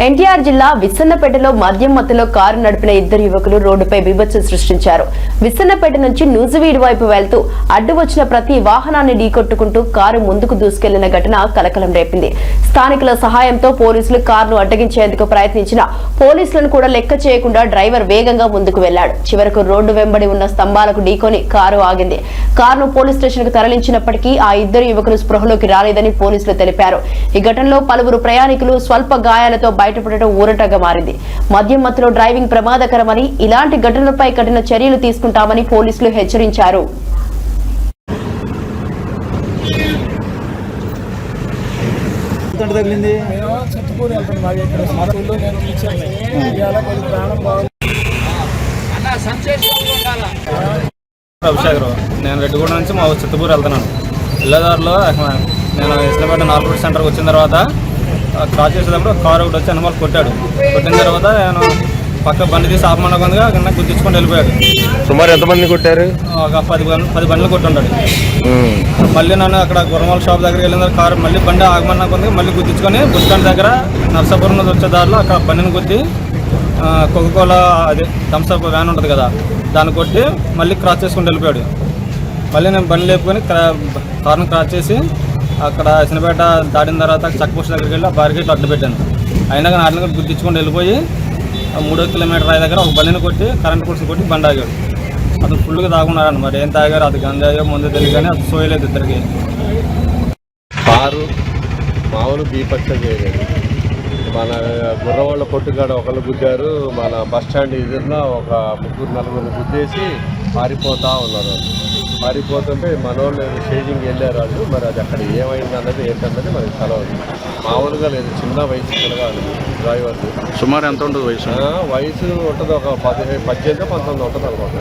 ఎన్టీఆర్ జిల్లా విస్సన్నపేటలో మద్యం మత్తులో కారు నడిపిన ఇద్దరు యువకులు రోడ్డుపై బీభత్సం సృష్టించారు. విస్సన్నపేట నుంచి నూజివీడు వైపు వెళ్తూ అడ్డు వచ్చిన ప్రతి వాహనాన్ని ఢీకొట్టుకుంటూ కారు ముందుకు దూసుకెళ్లిన ఘటన కలకలం రేపింది. స్థానికుల సహాయంతో పోలీసులు కారును అడ్డగించేందుకు ప్రయత్నించిన పోలీసులను కూడా లెక్క చేయకుండా డ్రైవర్ వేగంగా ముందుకు వెళ్లాడు. చివరకు రోడ్డు వెంబడి ఉన్న స్తంభాలకు ఢీకొని కారు ఆగింది. కారును పోలీస్ స్టేషన్ కు తరలించినప్పటికీ ఆ ఇద్దరు యువకులు స్పృహలోకి రాలేదని పోలీసులు తెలిపారు. ఈ ఘటనలో పలువురు ప్రయాణికులు స్వల్ప గాయాలతో బయటపడటం ఊరటగా మారింది. మద్యం మత్తులో డ్రైవింగ్ ప్రమాదకరమని, ఇలాంటి ఘటనలపై కఠిన చర్యలు తీసుకుంటామని పోలీసులు హెచ్చరించారు. అభిషేకరావు, నేను రెడ్డిగూడ నుంచి మా చిత్తూరు వెళ్తున్నాను. ఇళ్ళదారిలో నేను ఇస్లాబాద్ 4 సెంటర్కి వచ్చిన తర్వాత క్రాస్ చేసేటప్పుడు కారు ఒకటి వచ్చి అనుమాలు కొట్టాడు. కొట్టిన తర్వాత నేను పక్క బండి తీసి ఆపమన్నగా కింద గుర్తించుకొని వెళ్ళిపోయాడు. సుమారు ఎంతమంది కొట్టారు? ఒక 10 బండ్లు కొట్టుంటాడు. మళ్ళీ నన్ను అక్కడ గుర్రమాల షాప్ దగ్గరికి వెళ్ళిన కారు మళ్ళీ బండి ఆగమన్నా కొంది మళ్ళీ గుర్తించుకొని బస్ స్టాండ్ దగ్గర నర్సాపురం వచ్చే దారిలో అక్కడ బండిని కొట్టి కోకోకోలా అదే థమ్స్అప్ వ్యాన్ ఉంటుంది కదా, దాన్ని కొట్టి మళ్ళీ క్రాస్ చేసుకుని వెళ్ళిపోయాడు. మళ్ళీ నేను బండి లేపుకొని కారును క్రాస్ చేసి అక్కడ సినపేట దాటిన తర్వాత చెక్ పోస్ట్ దగ్గరికి వెళ్ళి ఆ బారికేట్లు అడ్డు పెట్టాను. అయినా కానీ వాటిని కూడా గుర్తించుకొని వెళ్ళిపోయి 3 కిలోమీటర్ రాయి దగ్గర ఒక బండిని కొట్టి కరెంట్ పోల్స్ కొట్టి బండి ఆగాడు. అతను ఫుల్గా తాగున్నాడు. మరి ఏం తాగారు, అది గంజాయో ముందు తెలియదు కానీ అది సోయలేదు ఇద్దరికి. కారు మామూలు బీపక్షం చేయలేదు. మన గుర్రవాళ్ళ కొట్టుగాడ ఒకళ్ళు గుద్దారు. మన బస్ స్టాండ్ ఎదురులో ఒక 3-4 గుద్దేసి పారిపోతూ ఉన్నారు. పారిపోతుంటే మనోళ్ళు స్టేజింగ్ వెళ్ళారు వాళ్ళు. మరి అది అక్కడ ఏమైంది అన్నది ఏంటన్నది మనకి తెలవదు. మామూలుగా లేదు, చిన్న వయసు పిల్లగాడు డ్రైవర్. సుమారు ఎంత ఉంటుంది వయసు? వయసు ఉంటుంది ఒక 18-19 ఉంటుంది అనమాట.